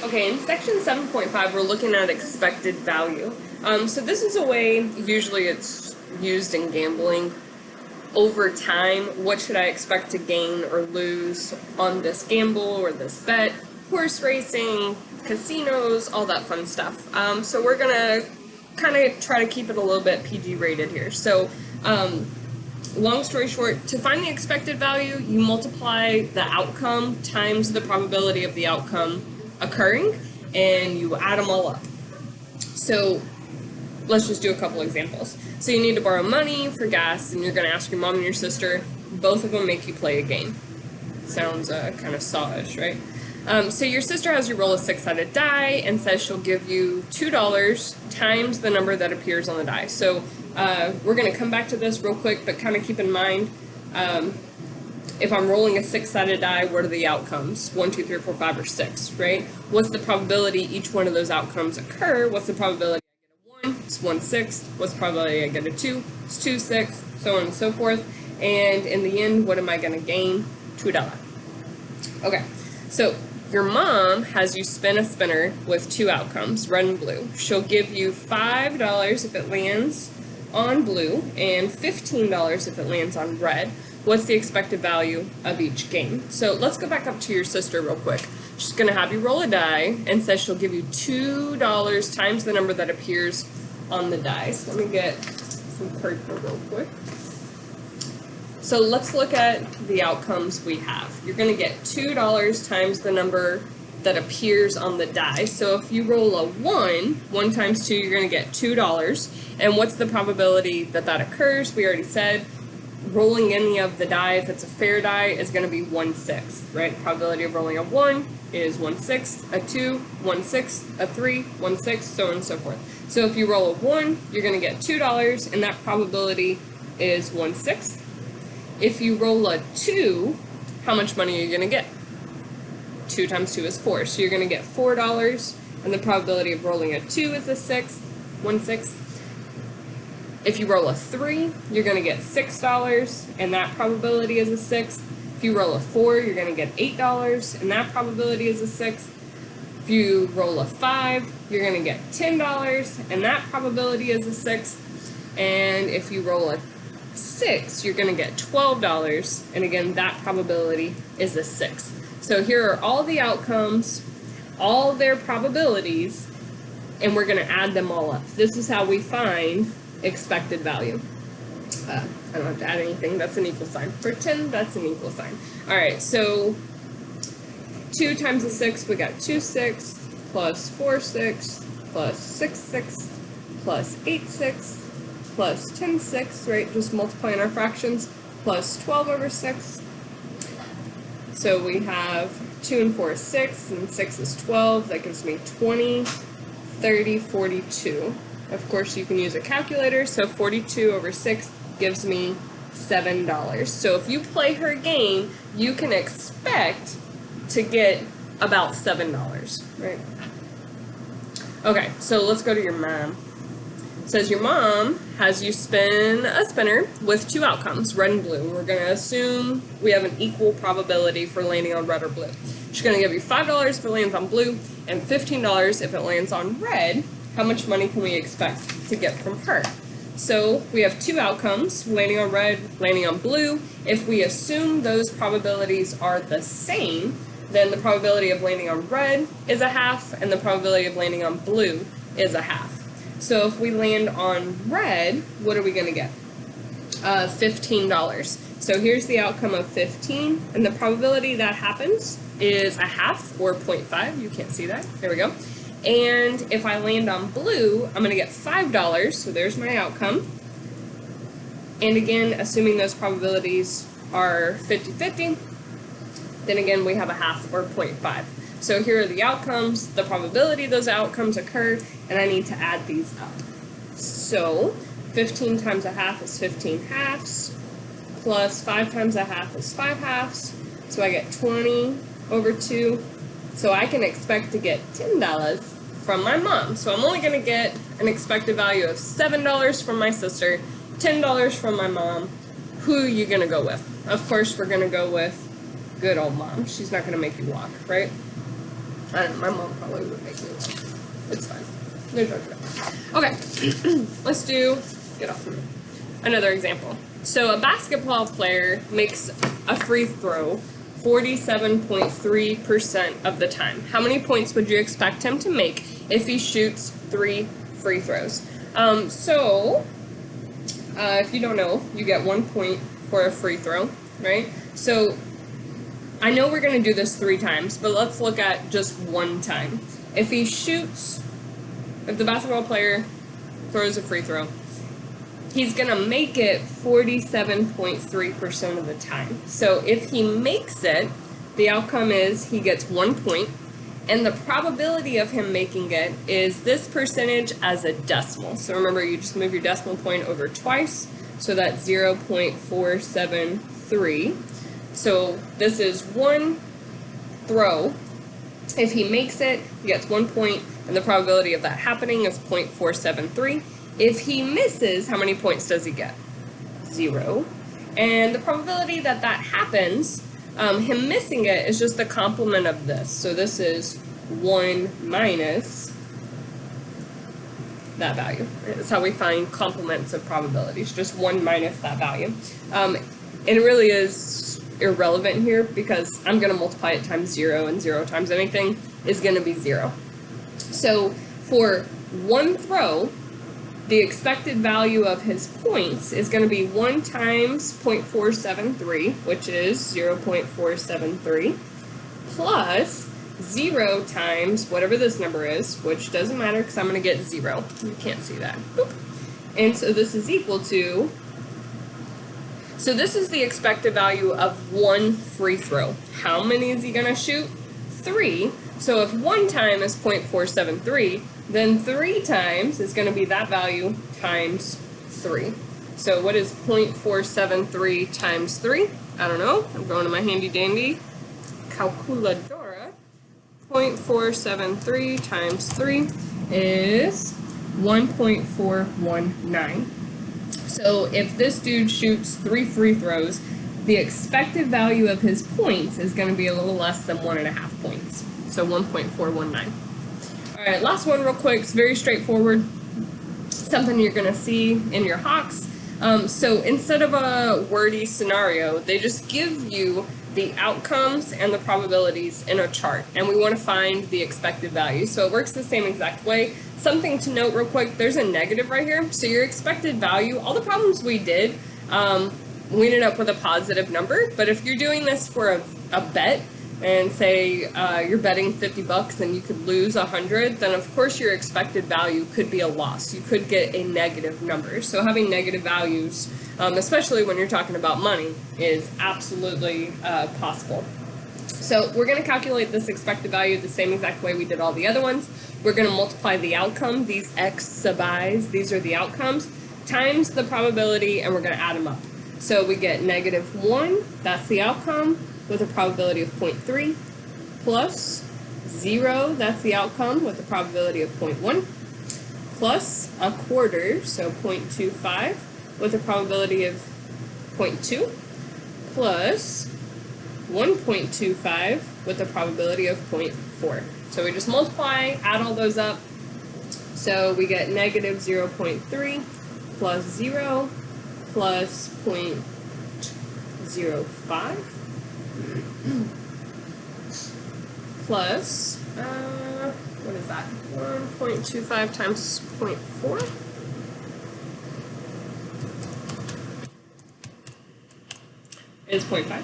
Okay, in section 7.5, we're looking at expected value. So this is a way, usually it's used in gambling. Over time, what should I expect to gain or lose on this gamble or this bet? Horse racing, casinos, all that fun stuff. So we're gonna kind of try to keep it a little bit PG rated here. So long story short, to find the expected value, you multiply the outcome times the probability of the outcome occurring, and you add them all up. So let's just do a couple examples. So you need to borrow money for gas, and you're going to ask your mom and your sister. Both of them make you play a game. Sounds kind of saw-ish, right? So your sister has you roll a six-sided die and says she'll give you $2 times the number that appears on the die. So we're going to come back to this real quick, but kind of keep in mind, if I'm rolling a six-sided die, what are the outcomes? 1, 2, 3, 4, 5, or 6, right? What's the probability each one of those outcomes occur? What's the probability I get a 1? It's 1/6. What's the probability I get a 2? It's 2/6, so on and so forth. And in the end, what am I going to gain? $2. Okay, so your mom has you spin a spinner with two outcomes, red and blue. She'll give you $5 if it lands on blue and $15 if it lands on red. What's the expected value of each game? So let's go back up to your sister real quick. She's going to have you roll a die and says she'll give you $2 times the number that appears on the die. So let me get some paper real quick. So let's look at the outcomes we have. You're going to get $2 times the number that appears on the die. So if you roll a 1 times 2, you're going to get $2. And what's the probability that that occurs? We already said rolling any of the die, if it's a fair die, is going to be 1/6, right? Probability of rolling a 1 is 1/6, a 2, 1/6, a 3, 1/6, so on and so forth. So if you roll a 1, you're going to get $2, and that probability is 1/6. If you roll a 2, how much money are you going to get? 2 times 2 is 4, so you're going to get $4, and the probability of rolling a 2 is a 6, 1/6. If you roll a 3, you're going to get $6, and that probability is a 6. If you roll a 4, you're going to get $8, and that probability is a 6. If you roll a 5, you're going to get $10, and that probability is a 6. And if you roll a 6, you're going to get $12, and again, that probability is a 6. So here are all the outcomes, all their probabilities, and we're going to add them all up. This is how we find expected value. I don't have to add anything. That's an equal sign. For 10, that's an equal sign. All right, so 2 times a 6, we got 2/6 plus 4/6 plus 6/6 plus 8/6 plus 10/6, right? Just multiplying our fractions, plus 12/6. So we have 2 and 4 is 6, and 6 is 12. That gives me 20, 30, 42. Of course, you can use a calculator, so 42/6 gives me $7. So if you play her game, you can expect to get about $7, right? Okay, so let's go to your mom. It says your mom has you spin a spinner with two outcomes, red and blue. We're going to assume we have an equal probability for landing on red or blue. She's going to give you $5 if it lands on blue and $15 if it lands on red. How much money can we expect to get from her? So we have two outcomes, landing on red, landing on blue. If we assume those probabilities are the same, then the probability of landing on red is a half, and the probability of landing on blue is a half. So if we land on red, what are we going to get? $15. So here's the outcome of 15, and the probability that happens is a half, or 0.5. You can't see that. There we go. And if I land on blue, I'm going to get $5, so there's my outcome. And again, assuming those probabilities are 50-50, then again, we have a half, or 0.5. So here are the outcomes, the probability those outcomes occur, and I need to add these up. So 15 times a half is 15 halves, plus 5 times a half is 5 halves, so I get 20/2. So I can expect to get $10 from my mom. So I'm only going to get an expected value of $7 from my sister, $10 from my mom. Who are you going to go with? Of course, we're going to go with good old mom. She's not going to make you walk, right? I don't know, my mom probably would make me laugh. It's fine. No judgment. Okay, let's do, get off of me. Another example. So a basketball player makes a free throw 47.3% of the time. How many points would you expect him to make if he shoots 3 free throws? If you don't know, you get 1 point for a free throw, right? So I know we're going to do this 3 times, but let's look at just 1 time. If the basketball player throws a free throw, he's going to make it 47.3% of the time. So if he makes it, the outcome is he gets 1 point, and the probability of him making it is this percentage as a decimal. So remember, you just move your decimal point over twice, so that's 0.473. So this is 1 throw. If he makes it, he gets 1 point, and the probability of that happening is 0.473. If he misses, how many points does he get? 0. And the probability that that happens, him missing it, is just the complement of this. So this is 1 minus that value. That's how we find complements of probabilities, just 1 minus that value. It really is irrelevant here because I'm going to multiply it times 0, and 0 times anything is going to be 0. So for 1 throw, the expected value of his points is going to be 1 times 0.473, which is 0.473, plus 0 times whatever this number is, which doesn't matter because I'm going to get 0. You can't see that. Boop. And so this is equal to, so this is the expected value of 1 free throw. How many is he going to shoot? 3. So if 1 time is 0.473, then 3 times is going to be that value times 3. So what is 0.473 times 3? I don't know. I'm going to my handy dandy calculadora. 0.473 times 3 is 1.419. So if this dude shoots 3 free throws, the expected value of his points is going to be a little less than 1.5 points. So 1.419. Alright, last one real quick. It's very straightforward. Something you're going to see in your Hawks. So instead of a wordy scenario, they just give you the outcomes and the probabilities in a chart. And we want to find the expected value. So it works the same exact way. Something to note real quick, there's a negative right here. So your expected value, all the problems we did, we ended up with a positive number. But if you're doing this for a bet, and say you're betting $50 and you could lose 100, then of course your expected value could be a loss. You could get a negative number. So having negative values, especially when you're talking about money, is absolutely possible. So we're going to calculate this expected value the same exact way we did all the other ones. We're going to multiply the outcome, these x sub i's, these are the outcomes, times the probability, and we're going to add them up. So we get -1, that's the outcome, with a probability of 0.3, plus 0, that's the outcome, with a probability of 0.1, plus 1/4, so 0.25, with a probability of 0.2, plus 1.25, with a probability of 0.4. So we just multiply, add all those up, so we get -0.3, plus 0, plus 0.05, plus, what is that, 1.25 times 0.4? Is 0.5.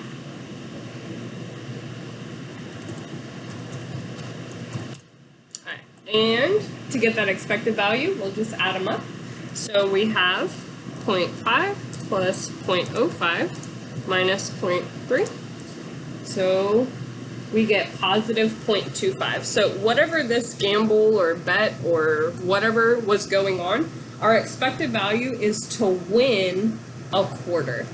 Alright, and to get that expected value, we'll just add them up. So we have 0.5 plus 0.05 minus 0.3. So we get positive 0.25. So whatever this gamble or bet or whatever was going on, our expected value is to win 1/4.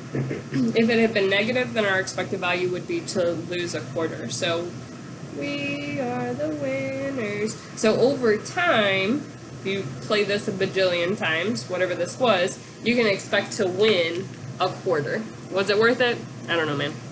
If it had been negative, then our expected value would be to lose 1/4. So we are the winners. So over time, if you play this a bajillion times, whatever this was, you can expect to win 1/4. Was it worth it? I don't know, man.